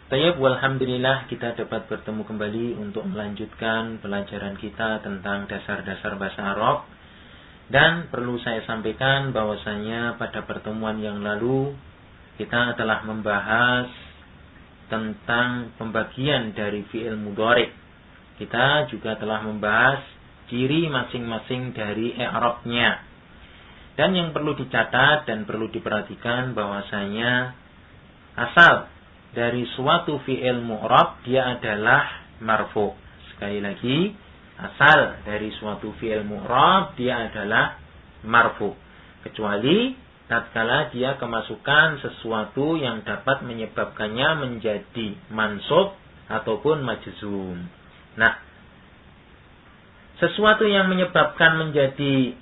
Tayyib, walhamdulillah kita dapat bertemu kembali untuk melanjutkan pelajaran kita tentang dasar-dasar bahasa Arab. Dan perlu saya sampaikan bahwasanya pada pertemuan yang lalu kita telah membahas tentang pembagian dari fi'il mudhari'. Kita juga telah membahas ciri masing-masing dari i'rabnya. Dan yang perlu dicatat dan perlu diperhatikan bahwasanya asal dari suatu fi'il mu'rab dia adalah marfu'. Sekali lagi, asal dari suatu fi'il mu'rab dia adalah marfu'. Kecuali tatkala dia kemasukan sesuatu yang dapat menyebabkannya menjadi mansub ataupun majzum. Nah, sesuatu yang menyebabkan menjadi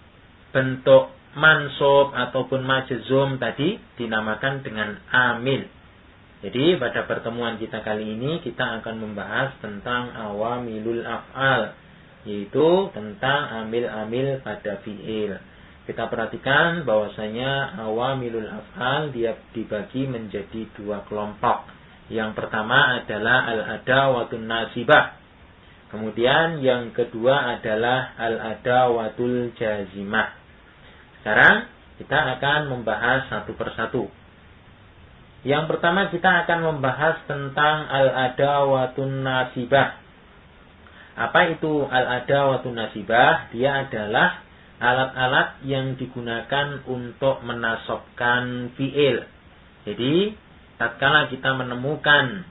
bentuk mansub ataupun majzum tadi dinamakan dengan amil. Jadi pada pertemuan kita kali ini kita akan membahas tentang awamilul af'al, yaitu tentang amil-amil pada fi'il. Kita perhatikan bahwasanya awamilul af'al dia dibagi menjadi dua kelompok. Yang pertama adalah al-adawatun nasibah. Kemudian yang kedua adalah al-adawatul jazimah. Sekarang kita akan membahas satu persatu. Yang pertama kita akan membahas tentang al-adawatun nasibah. Apa itu al-adawatun nasibah? Dia adalah alat-alat yang digunakan untuk menasobkan fi'il. Jadi, tatkala kita menemukan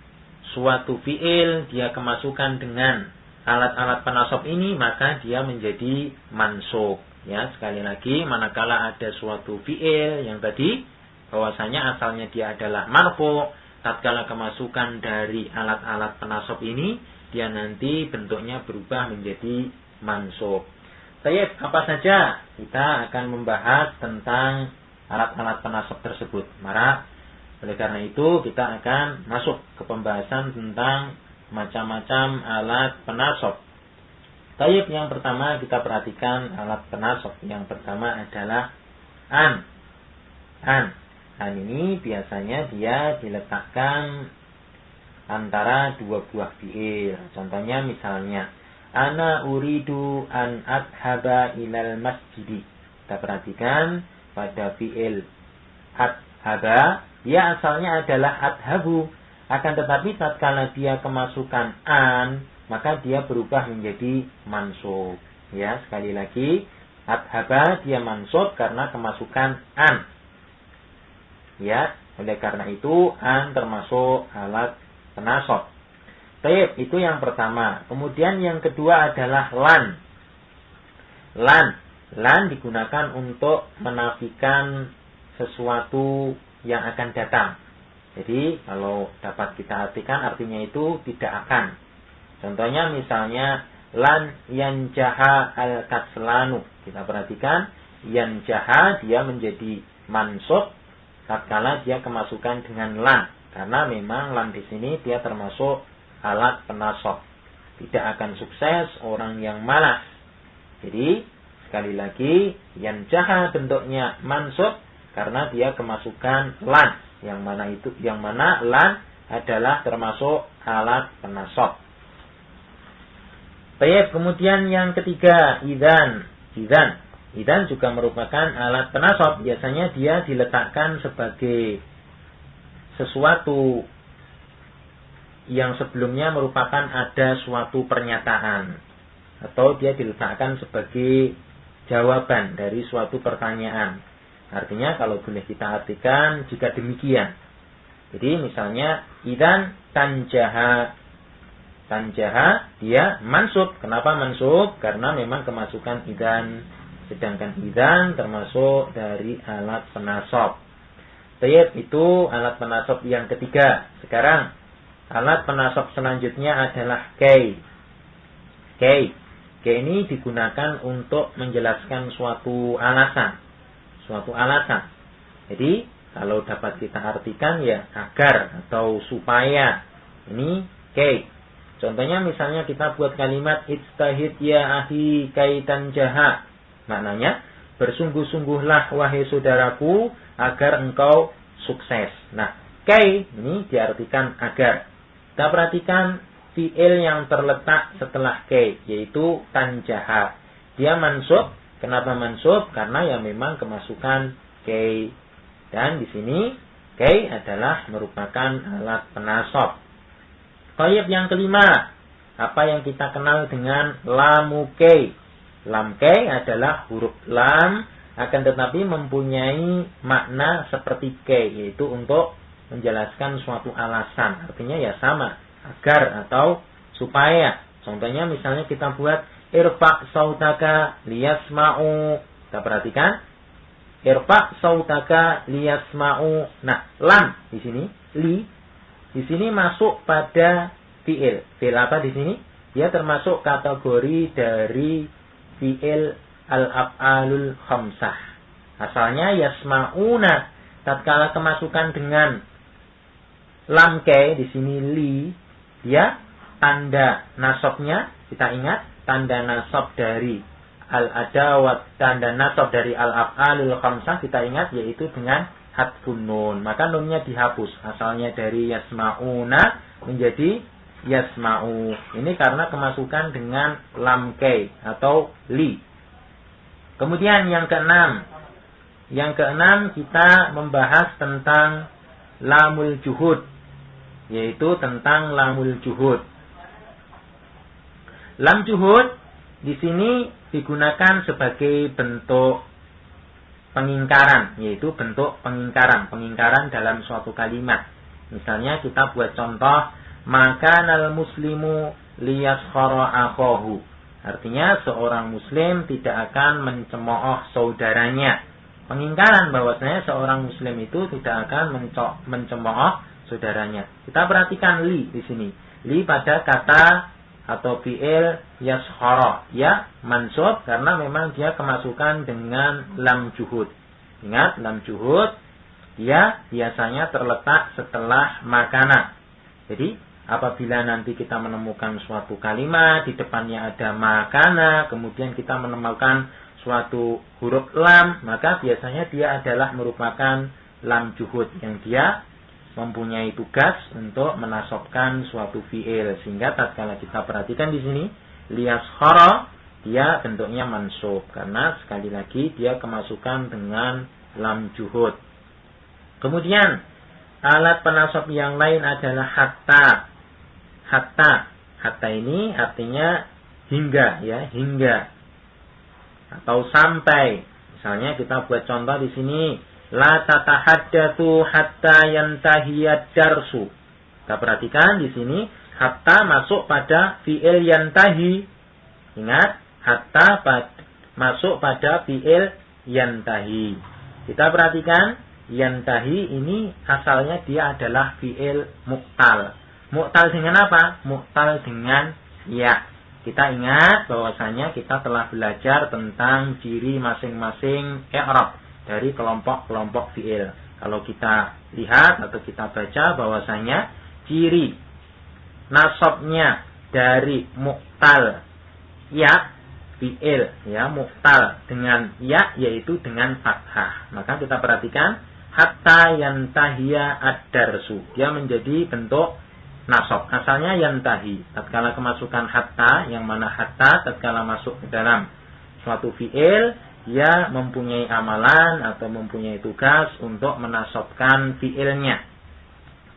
suatu fi'il, dia kemasukan dengan alat-alat penasob ini, maka dia menjadi mansub. Ya, sekali lagi, manakala ada suatu fi'il yang tadi bahwasanya asalnya dia adalah marfu', tatkala kemasukan dari alat-alat penasob ini, dia nanti bentuknya berubah menjadi mansub. Baik, apa saja kita akan membahas tentang alat-alat penasob tersebut. Maka oleh karena itu kita akan masuk ke pembahasan tentang macam-macam alat penasob. Baik, yang pertama kita perhatikan alat penasob. Yang pertama adalah an. An ini biasanya dia diletakkan antara dua buah fi'il. Contohnya misalnya, ana uridu an adhaba ilal masjidi. Kita perhatikan pada fi'il adhaba, dia asalnya adalah adhabu. Akan tetapi tatkala dia kemasukan an, maka dia berubah menjadi mansub. Ya, sekali lagi, adhaba dia mansub karena kemasukan an. Ya, oleh karena itu an termasuk alat penasob. Baik, itu yang pertama. Kemudian yang kedua adalah lan. Lan digunakan untuk menafikan sesuatu yang akan datang. Jadi, kalau dapat kita artikan artinya itu tidak akan. Contohnya misalnya lan yanjaha al-katslanu. Kita perhatikan yanjaha dia menjadi mansub tatkala dia kemasukan dengan lan, karena memang lan di sini dia termasuk alat penasob. Tidak akan sukses orang yang malas. Jadi sekali lagi yanjaha bentuknya mansub karena dia kemasukan lan, yang mana lan adalah termasuk alat penasob. Baik, kemudian yang ketiga Idzan juga merupakan alat penasob. Biasanya dia diletakkan sebagai sesuatu yang sebelumnya merupakan ada suatu pernyataan, atau dia diletakkan sebagai jawaban dari suatu pertanyaan. Artinya kalau boleh kita artikan jika demikian. Jadi misalnya idzan tanjaha dia mansub. Kenapa mansub? Karena memang kemasukan idzan. Sedangkan idzan termasuk dari alat penasob. Baik, itu alat penasob yang ketiga. Sekarang alat penasob selanjutnya adalah kay. Kay ini digunakan untuk menjelaskan suatu alasan. Jadi kalau dapat kita artikan ya agar atau supaya. Ini kay. Contohnya misalnya kita buat kalimat ijtahid ya ahi kaitan jaha. Maknanya, bersungguh-sungguhlah wahai saudaraku agar engkau sukses. Nah, kay ini diartikan agar. Kita perhatikan fi'il yang terletak setelah kay, yaitu tanjaha. Dia mansub. Kenapa mansub? Karena ya memang kemasukan kay. Dan di sini kay adalah merupakan alat penasab. Tayyib yang kelima, apa yang kita kenal dengan lamu kay. Lam kay adalah huruf lam, akan tetapi mempunyai makna seperti kay, yaitu untuk menjelaskan suatu alasan. Artinya ya sama, agar atau supaya. Contohnya misalnya kita buat irfa' sautaka liyasma'u. Kita perhatikan, irfa' sautaka liyasma'u. Nah, lam di sini, di sini masuk pada fi'il. Fi'il apa di sini? Dia termasuk kategori dari fi'il al-af'alul khamsah. Asalnya yasma'una. Tatkala kemasukan dengan lam kay di sini li, dia tanda nasabnya, kita ingat tanda nasab dari al-adawat, tanda nasab dari al-af'alul khamsah kita ingat yaitu dengan hadfun nun. Maka nunnya dihapus. Asalnya dari yasma'una menjadi yasma'u. Ini karena kemasukan dengan lam kay atau li. Kemudian yang keenam. Yang keenam kita membahas tentang lamul juhud, yaitu tentang lamul juhud. Lam juhud di sini digunakan sebagai bentuk pengingkaran, yaitu bentuk pengingkaran dalam suatu kalimat. Misalnya kita buat contoh, makanal muslimu liyaskhara akhahu. Artinya seorang muslim tidak akan mencemooh saudaranya. Pengingkaran bahwasanya seorang muslim itu tidak akan mencemooh saudaranya. Kita perhatikan li di sini. Li pada kata atau fi'il yaskhara, ya mansub karena memang dia kemasukan dengan lam juhud. Ingat, lam juhud dia biasanya terletak setelah makana. Jadi apabila nanti kita menemukan suatu kalimat di depannya ada makana, kemudian kita menemukan suatu huruf lam, maka biasanya dia adalah merupakan lam juhud yang dia mempunyai tugas untuk menasabkan suatu fi'il. Sehingga tatkala kita perhatikan di sini liyaskhara, dia bentuknya mansub karena sekali lagi dia kemasukan dengan lam juhud. Kemudian alat penasab yang lain adalah hatta. Hatta ini artinya hingga, ya, hingga atau sampai. Misalnya kita buat contoh di sini, la tatahaddatsu hatta yantahiyad darsu. Kita perhatikan di sini hatta masuk pada fi'il yantahi. Ingat, hatta masuk pada fi'il yantahi. Kita perhatikan yantahi ini asalnya dia adalah fi'il muqtal. Muqtal dengan apa? Muqtal dengan ya. Kita ingat bahwasanya kita telah belajar tentang ciri masing-masing i'rab dari kelompok-kelompok fi'il. Kalau kita lihat atau kita baca bahwasanya ciri nasabnya dari muqtal ya, fi'il ya, muqtal dengan ya yaitu dengan fathah. Maka kita perhatikan hatta yantahiya ad-darsu. Dia menjadi bentuk nasab. Asalnya yantahi. Tatkala kemasukan hatta, yang mana hatta tatkala masuk ke dalam suatu fi'il, dia mempunyai amalan atau mempunyai tugas untuk menasabkan fi'ilnya.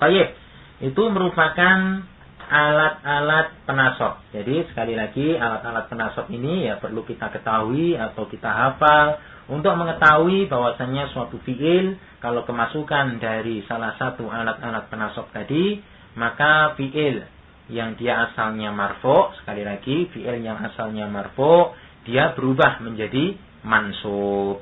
Baik, itu merupakan alat-alat penasab. Jadi sekali lagi alat-alat penasab ini ya perlu kita ketahui atau kita hafal untuk mengetahui bahwasannya suatu fi'il kalau kemasukan dari salah satu alat-alat penasab tadi, maka fi'il yang dia asalnya marfu', sekali lagi fi'il yang asalnya marfu' dia berubah menjadi mansub.